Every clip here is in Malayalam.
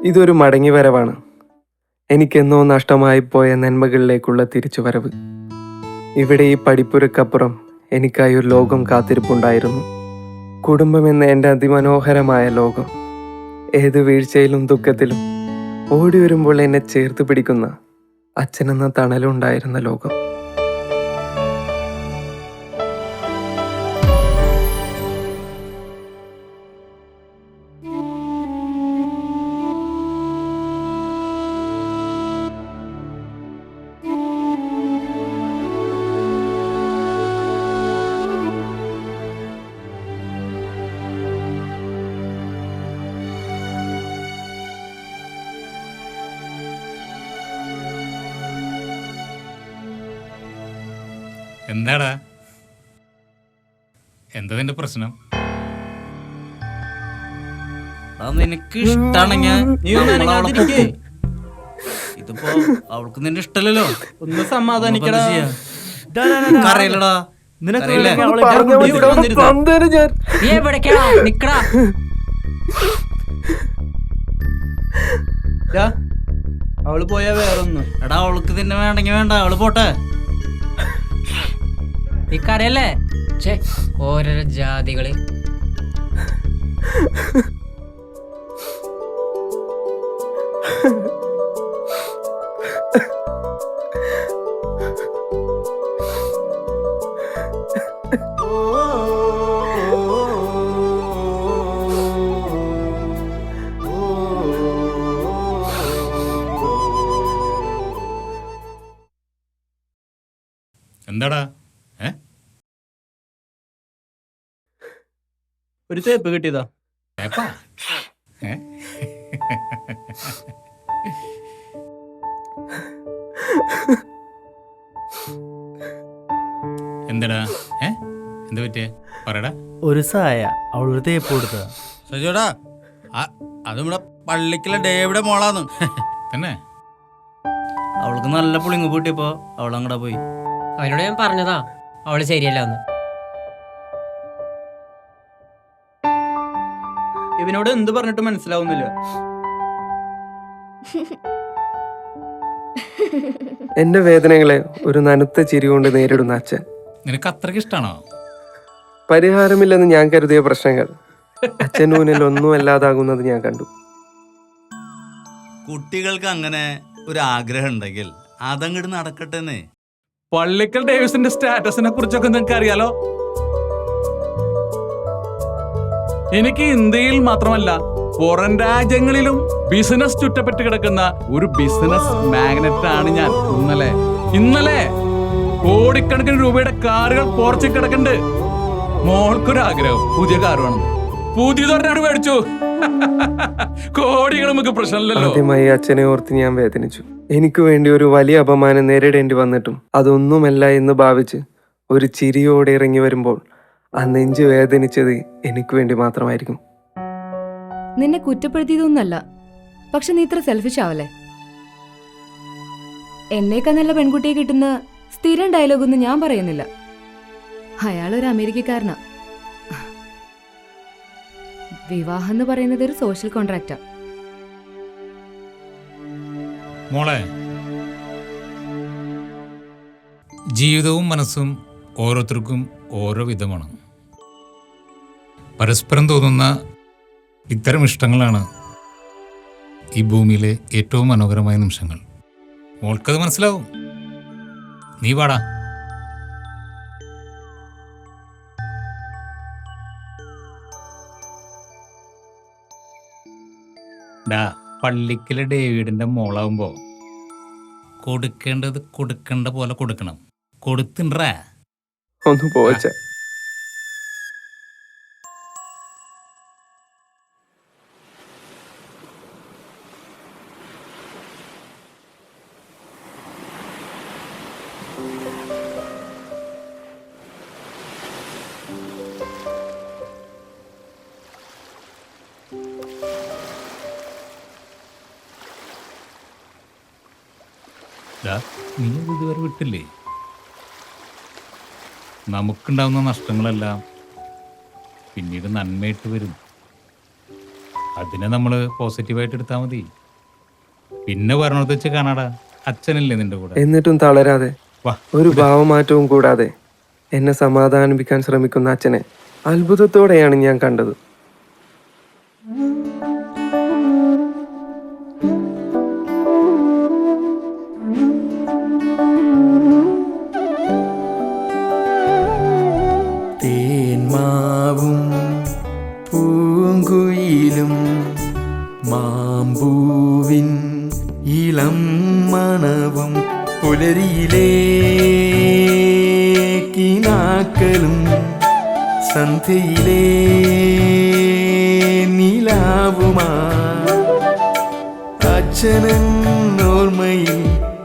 ഇതൊരു മടങ്ങിവരവാണ്. എനിക്കെന്നോ നഷ്ടമായി പോയ നന്മകളിലേക്കുള്ള തിരിച്ചുവരവ്. ഇവിടെ ഈ പടിപ്പുരക്കപ്പുറം എനിക്കായി ഒരു ലോകം കാത്തിരിപ്പുണ്ടായിരുന്നു. കുടുംബമെന്ന എൻ്റെ അതിമനോഹരമായ ലോകം. ഏത് വീഴ്ചയിലും ദുഃഖത്തിലും ഓടി വരുമ്പോൾ എന്നെ ചേർത്ത് പിടിക്കുന്ന അച്ഛനെന്ന തണലുണ്ടായിരുന്ന ലോകം. എന്താടാ, എന്താ നിന്റെ പ്രശ്നം? നിനക്ക് ഇഷ്ടാണെങ്കിൽ ഇതിപ്പോ അവൾക്ക് നിന്റെ ഇഷ്ടല്ലോ. ഒന്ന് സമാധാനിക്കടാ. കരയില്ലടാ, അവള് പോയാ വേറൊന്ന്. എടാ അവൾക്ക് നിന്നെ വേണ്ടെങ്കിൽ വേണ്ട, അവള് പോട്ടെ. ഈ കരയല്ലേ ഓരോരോ ജാതികള്. എന്താടാ? ഒരു തേപ്പ് കിട്ടിയതാ. എന്താടാ? എന്താ പറ്റിയ പറയടാ. ഒരു സായ അവളൊരു തേപ്പ് കൊടുത്തതാ. സജോടാ, അത് നമ്മുടെ പള്ളിക്കുള്ള ഡേവിയുടെ മോളാന്ന്. തന്നെ അവൾക്ക് നല്ല പുളിങ്ങ് പൂട്ടിയപ്പോ അവളങ്ങടെ പോയി. അവനോട് ഞാൻ പറഞ്ഞതാ അവള് ശരിയല്ല എന്ന്. ഇവനോട് എന്ത് പറഞ്ഞിട്ട് മനസ്സിലാവുന്നില്ല. എൻ്റെ വേദനകളെ ഒരു നനുത്ത ചിരി കൊണ്ട് നേരിടുന്ന അച്ഛൻ. നിനക്ക് അത്രയ്ക്ക് ഇഷ്ടമാണോ? പരിഹാരമില്ലെന്ന് ഞാൻ കരുതിയ പ്രശ്നങ്ങൾ അച്ഛൻ്റെ മുന്നിൽ ഒന്നും അല്ലാതാകുന്നത് ഞാൻ കണ്ടു. കുട്ടികൾക്ക് അങ്ങനെ ഒരു ആഗ്രഹം ഉണ്ടെങ്കിൽ അതങ്ങോട്ട് നടക്കട്ടെന്നേ. പള്ളിക്കൽ ഡേവിസിന്റെ സ്റ്റാറ്റസിനെ കുറിച്ചൊക്കെ നിങ്ങൾക്ക് അറിയാലോ. എനിക്ക് ഇന്ത്യയിൽ മാത്രമല്ല പുറം രാജ്യങ്ങളിലും ബിസിനസ് ചുറ്റപ്പെട്ട് കിടക്കുന്ന ഒരു ബിസിനസ് മാഗ്നറ്റ് ആണ് ഞാൻ. ഇന്നലെ കോടിക്കണക്കിന് രൂപയുടെ കാറുകൾ പോർച്ചിൽ കിടക്കുന്നുണ്ട്. മോൾക്കൊരാഗ്രഹം പുതിയ കാർ വേണം. പുതിയതൊരെണ്ണം മേടിച്ചു. കോടികൾ നമുക്ക് പ്രശ്നമില്ലല്ലോ. ആദ്യമായി അച്ഛനെ ഓർത്ത് ഞാൻ വേദനിച്ചു. എനിക്ക് വേണ്ടി ഒരു വലിയ അപമാനം നേരിടേണ്ടി വന്നിട്ടും അതൊന്നുമല്ല എന്ന് ഭാവിച്ച് ഒരു ചിരിയോടെ ഇറങ്ങി വരുമ്പോൾ ആ നെഞ്ച് വേദനിച്ചത് എനിക്ക് വേണ്ടി മാത്രമായിരിക്കും. നിന്നെ കുറ്റപ്പെടുത്തിയതൊന്നല്ല, പക്ഷെ നീ ഇത്ര സെൽഫിഷ് ആവല്ലേ. എന്നേക്കാ നല്ല പെൺകുട്ടിയെ കിട്ടുന്ന സ്ഥിരം ഡയലോഗൊന്നും ഞാൻ പറയുന്നില്ല. അയാളൊരു അമേരിക്കക്കാരനാ. വിവാഹം എന്ന് പറയുന്നത് ഒരു സോഷ്യൽ കോൺട്രാക്റ്റാ. മോളെ, ജീവിതവും മനസ്സും ഓരോരുത്തർക്കും ഓരോ വിധമാണ്. പരസ്പരം തോന്നുന്ന ഇത്തരം ഇഷ്ടങ്ങളാണ് ഈ ഭൂമിയിലെ ഏറ്റവും മനോഹരമായ നിമിഷങ്ങൾ. മോൾക്കത് മനസ്സിലാവും. നീ പാടാ. പള്ളിക്കലെ ഡേവിഡിന്റെ മോളാവുമ്പോ കൊടുക്കേണ്ടത് കൊടുക്കേണ്ട പോലെ കൊടുക്കണം. കൊടുത്തിണ്ടാ ഒന്ന് പോവച്ച. നീ ഇതുവരെ വിട്ടില്ലേ? നമുക്കുണ്ടാവുന്ന നഷ്ടങ്ങളെല്ലാം പിന്നീട് നന്മയിട്ട് വരും. അതിനെ നമ്മൾ പോസിറ്റീവായിട്ട് എടുത്താൽ മതി. പിന്നെ പറഞ്ഞത് വെച്ച് കാണാടാ, അച്ഛനല്ലേ നിന്റെ കൂടെ. എന്നിട്ടും തളരാതെ വാ, ഒരു ഭാവമാറ്റവും കൂടാതെ എന്നെ സമാധാനിപ്പിക്കാൻ ശ്രമിക്കുന്ന അച്ഛനെ അത്ഭുതത്തോടെയാണ് ഞാൻ കണ്ടത്. തേന്മാവും പൂങ്കുയിലും മാമ്പൂവിൻ ഇളം മണവും പുലരിയിലേ കിനാക്കളും സന്ധ്യയിലേ നിലാവുമാ അച്ഛനോർമ്മയിൽ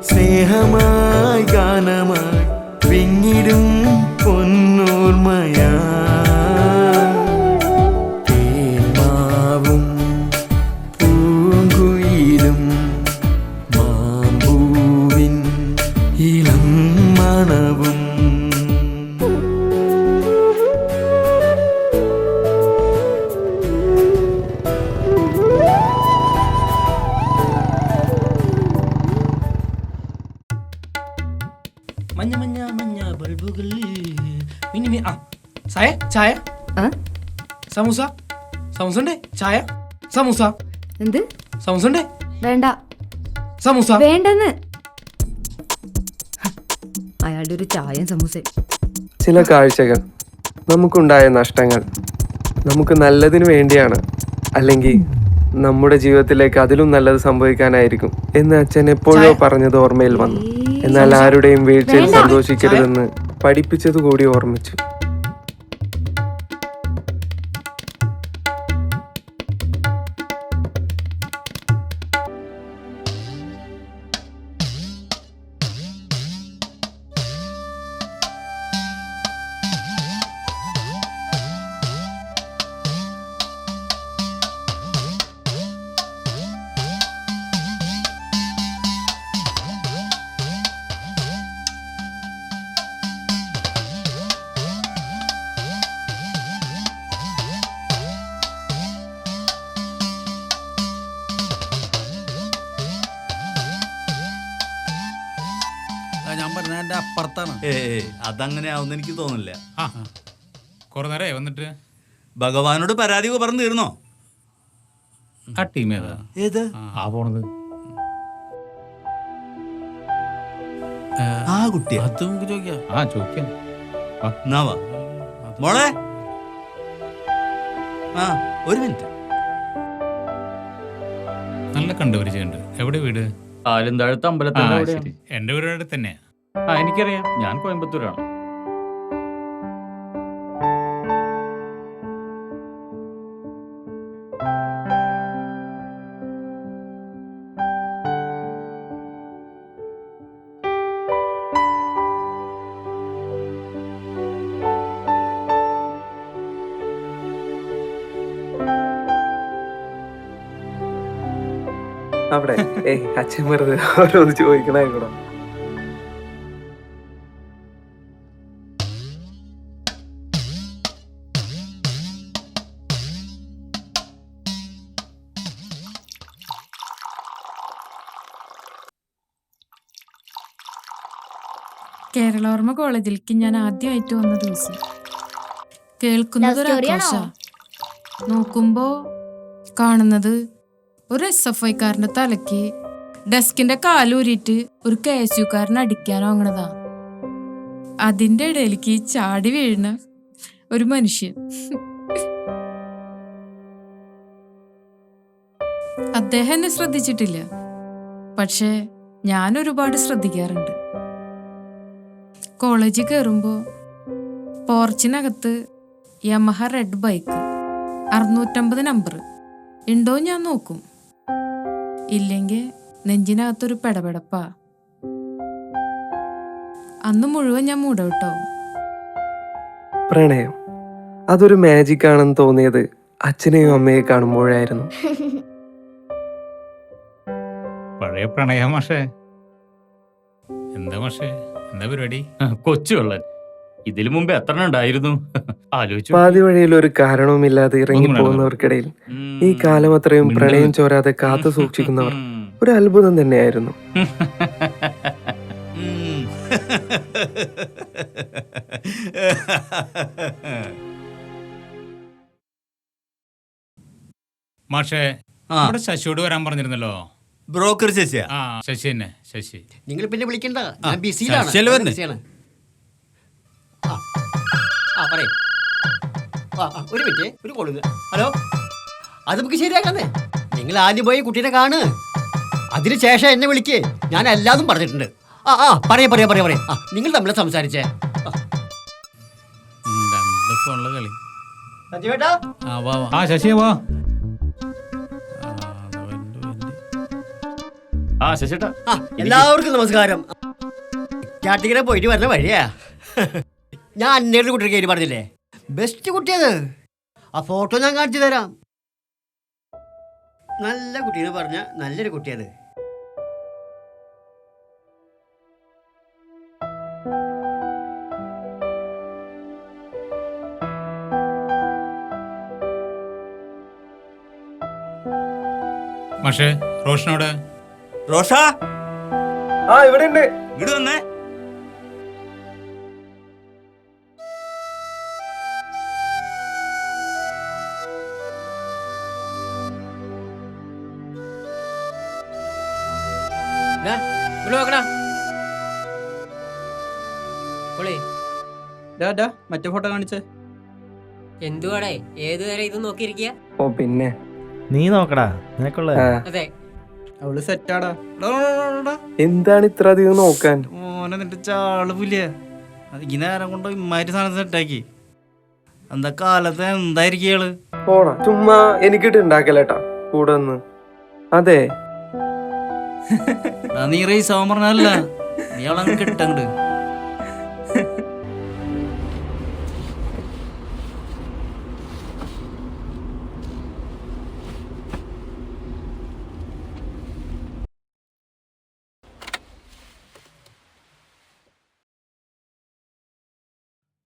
സ്നേഹമായി ഗാനമായി വിങ്ങിടും പൊന്നോർമ്മയാ തേന്മാവും പൂങ്കുയിലും മാമ്പൂവിൻ ഇളം മണവും. മഞ്ഞ മഞ്ഞ മഞ്ഞ ബൾബുകൾ മിന്നി ആ ചായ ചായ ആ? സമൂസ സമൂസ ഉണ്ടേ ചായ സമൂസ എന്ത്? സമൂസ ഉണ്ടേ വേണ്ട. സമൂസ വേണ്ടെന്ന്. അയാളുടെ ഒരു ചായയും സമൂസയും. ചില കാഴ്ചകൾ, നമുക്കുണ്ടായ നഷ്ടങ്ങൾ നമുക്ക് നല്ലതിനു വേണ്ടിയാണ്, അല്ലെങ്കിൽ നമ്മുടെ ജീവിതത്തിലേക്ക് അതിലും നല്ലത് സംഭവിക്കാനായിരിക്കും എന്ന് അച്ഛൻ എപ്പോഴോ പറഞ്ഞത് ഓർമ്മയിൽ വന്നു. എന്നാൽ ആരുടെയും വീഴ്ചയിൽ സന്തോഷിക്കരുതെന്ന് പഠിപ്പിച്ചത് കൂടി ഓർമ്മിച്ചു. ഞാൻ പറഞ്ഞ എന്റെ അപ്പുറത്താണ്. അതങ്ങനെ ആവുന്ന എനിക്ക് തോന്നില്ല. കുറെ നേരമായി വന്നിട്ട്. ഭഗവാനോട് പരാതി പറഞ്ഞു തീർന്നോ? ആ ടീം ഏതാ? ഏത് ആ പോണത് ആ കുട്ടിയാ? അത് നമുക്ക് ചോദിക്കാം. ആ ചോദിക്കാം. എന്നാ വാ മോളെ. ആ ഒരു മിനിറ്റ്. നല്ല കണ്ടുപരിചയുണ്ട്. എവിടെ വീട്? ആലുന്താഴത്ത് ആ അമ്പലത്തിന്റെ അവിടെയാണ്. ശരി, എന്റെ വീട് അടുത്ത് തന്നെയാ. ആ എനിക്കറിയാം, ഞാൻ കോയമ്പത്തൂരാണ്. അവിടെ അച്ഛൻ വെറുതെ ഓരോന്ന് ചോദിക്കണേ കൂടെ. കേരളോർമ്മ കോളേജിലേക്ക് ഞാൻ ആദ്യമായിട്ട് വന്ന ദിവസം കേൾക്കുന്നത് ഒരു ആഘോഷ. നോക്കുമ്പോ കാണുന്നത് ഒരു SFI-കാരന്റെ തലയ്ക്ക് ഡെസ്കിന്റെ കാലൂരിയിട്ട് ഒരു KSU-കാരൻ അടിക്കാൻ വാങ്ങണതാ. അതിന്റെ ഇടയിലേക്ക് ചാടി വീഴുന്ന ഒരു മനുഷ്യൻ. അദ്ദേഹം എന്നെ ശ്രദ്ധിച്ചിട്ടില്ല, പക്ഷെ ഞാൻ ഒരുപാട് ശ്രദ്ധിക്കാറുണ്ട്. കോളേജിൽ കയറുമ്പോൾ പോർച്ചിനകത്ത് യമഹ റെഡ് ബൈക്ക് 650 നമ്പർ ഉണ്ടോ ഞാൻ നോക്കും. ഇല്ലെങ്കിൽ നെഞ്ചിനകത്തൊരു പെടപെടപ്പാ. അന്ന് മുഴുവൻ ഞാൻ മൂടൗട്ടാവും. പ്രണയം അതൊരു മാജിക് ആണെന്ന് തോന്നിയത് അച്ഛനെയും അമ്മയെ കാണുമ്പോഴായിരുന്നു. പഴയ പ്രണയം മാഷേ. എന്താ മാഷേ, എന്താ പരിപാടി? കൊച്ചു വെള്ളൻ ഇതിനു മുമ്പ് എത്ര ഉണ്ടായിരുന്നു ആലോചിച്ചു. പാതി വഴിയിൽ ഒരു കാരണവുമില്ലാതെ ഇറങ്ങി പോകുന്നവർക്കിടയിൽ ഈ കാലം അത്രയും പ്രണയം ചോരാതെ കാത്തു സൂക്ഷിക്കുന്നവർ ഒരു അത്ഭുതം തന്നെയായിരുന്നു. മാഷേ ആ. നമ്മുടെ ശശിയോട് വരാൻ പറഞ്ഞിരുന്നല്ലോ. ബ്രോക്കർ ചേച്ചിയാ? ആ ശശി തന്നെ, ശശി. നിങ്ങൾ പിന്നെ വിളിക്കണ്ട, ഞാൻ ആ, ബിസിയിലാണ്. ശശിയല്ലേ വരുന്നേ? ബിസിയാണ്. പറയൂ. ഒരു മിനിറ്റ്, ഒരു കോള്. ഹലോ, അത് നമുക്ക് ശരിയാക്കാന്നേ. നിങ്ങൾ ആദ്യം പോയി കുട്ടീനെ കാണ്, അതിനുശേഷം എന്നെ വിളിക്കേ. ഞാൻ എല്ലാതും പറഞ്ഞിട്ടുണ്ട്. പറയാ. നിങ്ങൾ തമ്മിൽ സംസാരിച്ചേ. രണ്ട് ഫോണിലെ കളി. സഞ്ജീവേട്ടാ, ആ ശശിയെ വാ. ശശിട്ടാ. എല്ലാവർക്കും നമസ്കാരം. ചാട്ടിങ്ങനെ പോയിട്ട് വരുന്ന വഴിയാ. ഞാൻ അന്നേരുടെ കുട്ടിയുടെ കയറി പറഞ്ഞില്ലേ, ബെസ്റ്റ് കുട്ടിയത്. ആ ഫോട്ടോ ഞാൻ കാണിച്ചു തരാം. നല്ല കുട്ടീന്ന് പറഞ്ഞ നല്ലൊരു കുട്ടിയത്. മാഷേ റോഷനോട്. റോഷ ആ ഇവിടെ ഉണ്ട്. ഇങ്ങോട്ട് വന്നേ. മറ്റേ ഫോട്ടോ കാണിച്ചേ. എന്തുവാടേ ഏതുവരെ ഇത് നോക്കിയിരിക്കുക? ഓ പിന്നെ നീ നോക്കടാ, നിനക്കുള്ള ആ, അതെ, അവള് സെറ്റാടാ. എന്താണ് ഇത്ര അധികം നോക്കാൻ? മോനെ നിന്റെ ചാള് പുലിയ. അത് ഈ നേരം കൊണ്ട് ഇമ്മാരി സാധനം സെറ്റാക്കി. എന്താ കാലത്ത് എന്തായിരിക്കും? പോടാ, ചുമ്മാ എനിക്കിട്ട് ഉണ്ടാക്കലേട്ടാ കൂടെ ഒന്ന്. അതെ, നീ റേസ് ആവാൻ പറഞ്ഞല്ല, നീ അവളെ കിട്ടങ്ങട്.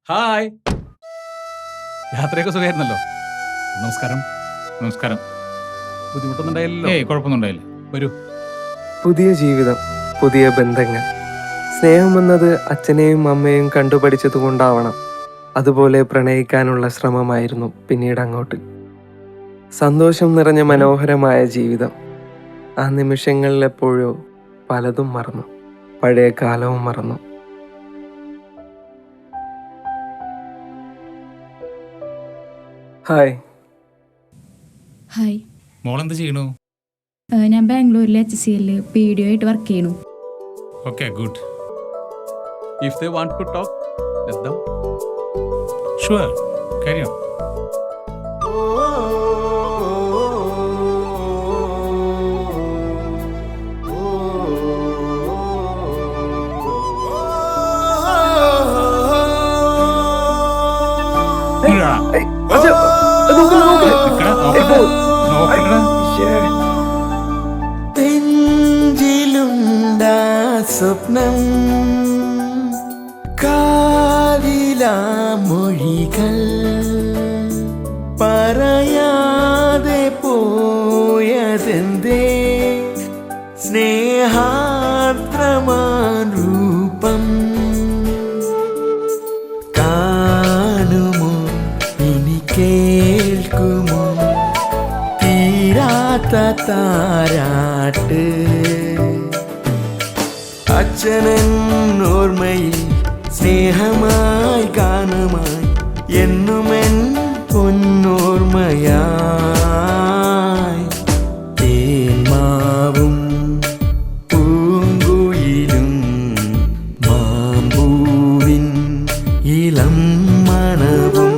ഹായ്, യാത്രയൊക്കെ സുഖമായിരുന്നല്ലോ. നമസ്കാരം. നമസ്കാരം. ബുദ്ധിമുട്ടൊന്നും ഉണ്ടായില്ലല്ലോ? ഏയ് കുഴപ്പമൊന്നും ഉണ്ടായില്ല. വരൂ. പുതിയ ജീവിതം, പുതിയ ബന്ധങ്ങൾ. സ്നേഹമെന്നത് അച്ഛനെയും അമ്മയും കണ്ടുപഠിച്ചത് കൊണ്ടാവണം. അതുപോലെ പ്രണയിക്കാനുള്ള ശ്രമമായിരുന്നു പിന്നീട് അങ്ങോട്ട്. സന്തോഷം നിറഞ്ഞ മനോഹരമായ ജീവിതം. ആ നിമിഷങ്ങളിൽ എപ്പോഴോ പലതും മറന്നു, പഴയ കാലവും മറന്നു. ഹായ്. ഹായ്, മോളെന്ത് ചെയ്യണു? ഞാൻ ബാംഗ്ലൂരിലെ HCL PDO ആയിട്ട് വർക്ക് ചെയ്യണു. Okay, good. If they want to talk, let them. Sure, കാര്യം. നെഞ്ചിലുണ്ടാ സ്വപ്നം, കാതിലാ മൊഴികൾ പറയാതെ പോയതെന്തേ, സ്നേഹാർദ്രമാൻ രൂപം കാണുമോ, ഇനി കേൾക്കുമോ തീരാത്ത താരാട്ട്. അച്ഛനൻ ഓർമ്മയിൽ സ്നേഹമായി ഗാനമായി എന്നുമെൻ പൊന്നോർമ്മയായി. തേന്മാവും പൂങ്കുയിലും മാമ്പൂവിൻ ഇളം മണവും.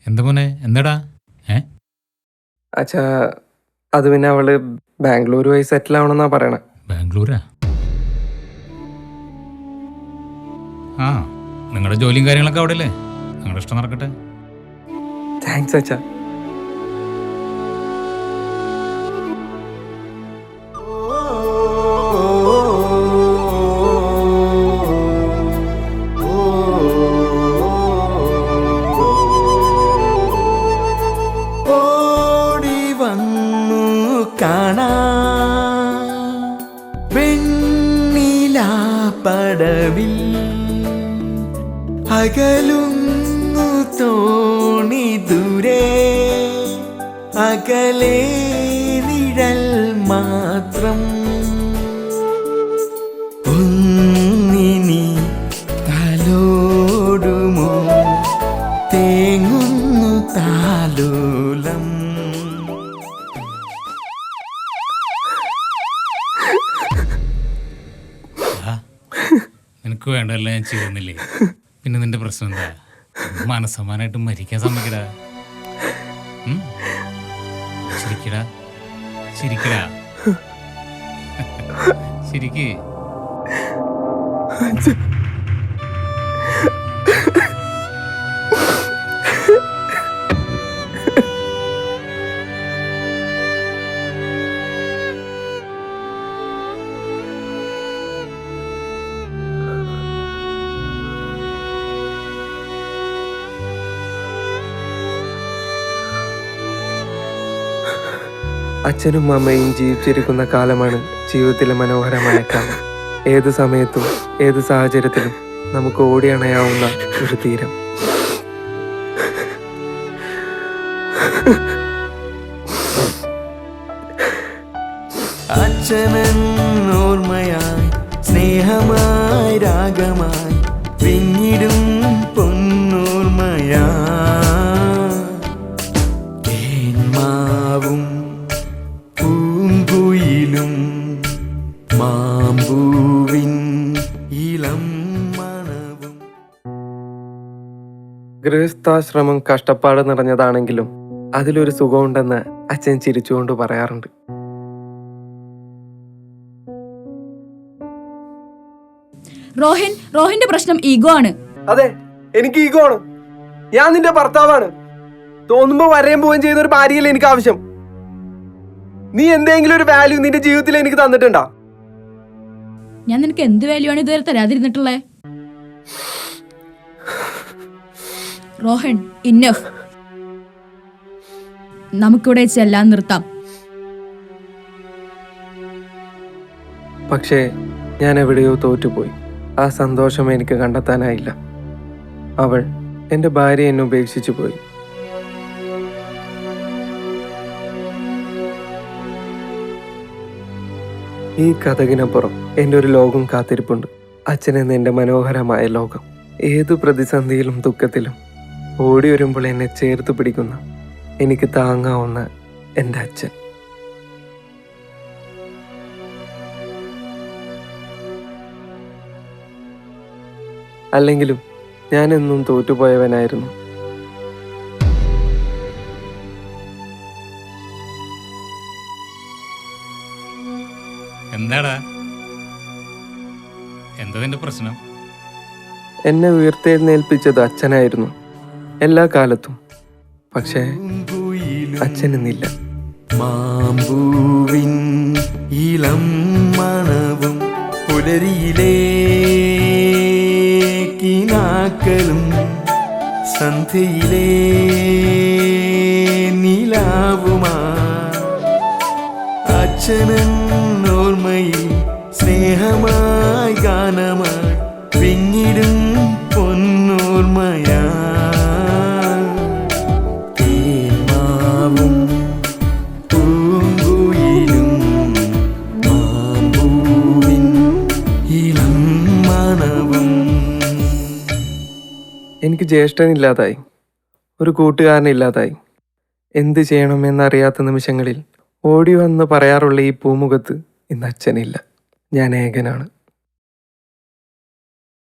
എന്താ മോനെ, എന്താടാ? അച്ഛാ, അത് പിന്നെ അവള് ബാംഗ്ലൂർ പോയി സെറ്റിൽ ആവണമെന്നാ പറയണേ. ബാംഗ്ലൂരാ? ആ, നിങ്ങളുടെ ജോലിയും കാര്യങ്ങളൊക്കെ അവിടെ അല്ലേ? നിങ്ങളുടെ ഇഷ്ടം നടക്കട്ടെ. താങ്ക്സ് അച്ഛാ. ഓടി വന്നു കാണാ വെണ്ണിലാ പടവിൽ അകലുന്നു തോണി ദൂരെ അകലെ നിഴൽ മാത്രം ഒന്നിനി തലോടുമോ തേങ്ങുന്നു താലോലം. നിനക്ക് വേണ്ടല്ല ഞാൻ ചെയ്യുന്നില്ലേ? പിന്നെ നിന്റെ പ്രശ്നം എന്താ? മനസ്സമാനായിട്ട് മരിക്കാൻ സമ്മതിക്കടാ. ചിരിക്കടാ, ചിരിക്കടാ, ശരിക്ക്. അച്ഛനും അമ്മയും ജീവിച്ചിരിക്കുന്ന കാലമാണ് ജീവിതത്തിലെ മനോഹരമായ കാലം. ഏത് സമയത്തും ഏത് സാഹചര്യത്തിലും നമുക്ക് ഓടിയണയാവുന്ന ഒരു തീരം. അച്ഛനൻ ഓർമ്മയായി സ്നേഹമായി രാഗമായി പിന്നിടും പൊന്നോർമ്മയാ തേന്മാവും പൂങ്കുയിലും മാമ്പൂവിൻ ഇളം മണവും. ഗൃഹസ്ഥാശ്രമം കഷ്ടപ്പാട് നിറഞ്ഞതാണെങ്കിലും അതിലൊരു സുഖമുണ്ടെന്ന് അച്ഛൻ ചിരിച്ചുകൊണ്ട് പറയാറുണ്ട്. റോഹിന്റെ പ്രശ്നം ഈഗോ ആണ്. അതെ, എനിക്ക് ഈഗോ ആണ്. ഞാൻ നിന്റെ ഭർത്താവാണ്. തോന്നുമ്പോ വരെയും പോവുകയും ചെയ്യുന്ന ഒരു ഭാര്യയല്ലേ എനിക്ക് ആവശ്യം. നീ എന്തെങ്കിലും ഒരു വാല്യൂ നിന്റെ ജീവിതത്തിൽ എനിക്ക് തന്നിട്ടുണ്ടാ? ഞാൻ നിനക്ക് എന്ത് വാല്യൂ ആണ് ഇതുവരെ തരാതിരുന്നിട്ടുള്ളേ? റോഹൻ, ഇന്നഫ്. നമുക്കിവിടെ വെച്ച് എല്ലാം നിർത്താം. പക്ഷേ ഞാൻ എവിടെയോ തോറ്റുപോയി. ആ സന്തോഷം എനിക്ക് കണ്ടെത്താനായില്ല. അവൾ, എൻ്റെ ഭാര്യ, എന്നെ ഉപേക്ഷിച്ചു പോയി. ഈ കഥകിനപ്പുറം എൻ്റെ ഒരു ലോകം കാത്തിരിപ്പുണ്ട്. അച്ഛനെന്ന എൻ്റെ മനോഹരമായ ലോകം. ഏതു പ്രതിസന്ധിയിലും ദുഃഖത്തിലും ഓടി വരുമ്പോൾ എന്നെ ചേർത്ത് പിടിക്കുന്ന, എനിക്ക് താങ്ങാവുന്ന എൻ്റെ അച്ഛൻ. അല്ലെങ്കിലും ഞാനെന്നും തോറ്റുപോയവനായിരുന്നു. എന്താടാ, എന്താ നിന്റെ പ്രശ്നം? എന്നെ ഉയർത്തെഴുന്നേൽപ്പിച്ചത് അച്ഛനായിരുന്നു എല്ലാ കാലത്തും. പക്ഷേ അച്ഛനെന്നില്ല. മാമ്പൂവിൻ ഇളം മണവും പുലരിയിലേ കിനാക്കളും സന്ധ്യയിലേ നിലാവുമാ അച്ഛനൻ ഓർമ്മയിൽ സ്നേഹമായി ഗാനമായി പിന്നിടും പൊന്നോർമ്മയാ തേന്മാവും പൂങ്കുയിലും മാമ്പൂവിൻ ഇളം മണവും. എനിക്ക് ജ്യേഷ്ഠനില്ലാതായി, ഒരു കൂട്ടുകാരനില്ലാതായി. എന്ത് ചെയ്യണമെന്നറിയാത്ത നിമിഷങ്ങളിൽ ഓടി വന്ന് പറയാറുള്ള ഈ പൂമുഖത്ത് ഇന്ന് അച്ഛനില്ല. ഞാൻ ഏകനാണ്.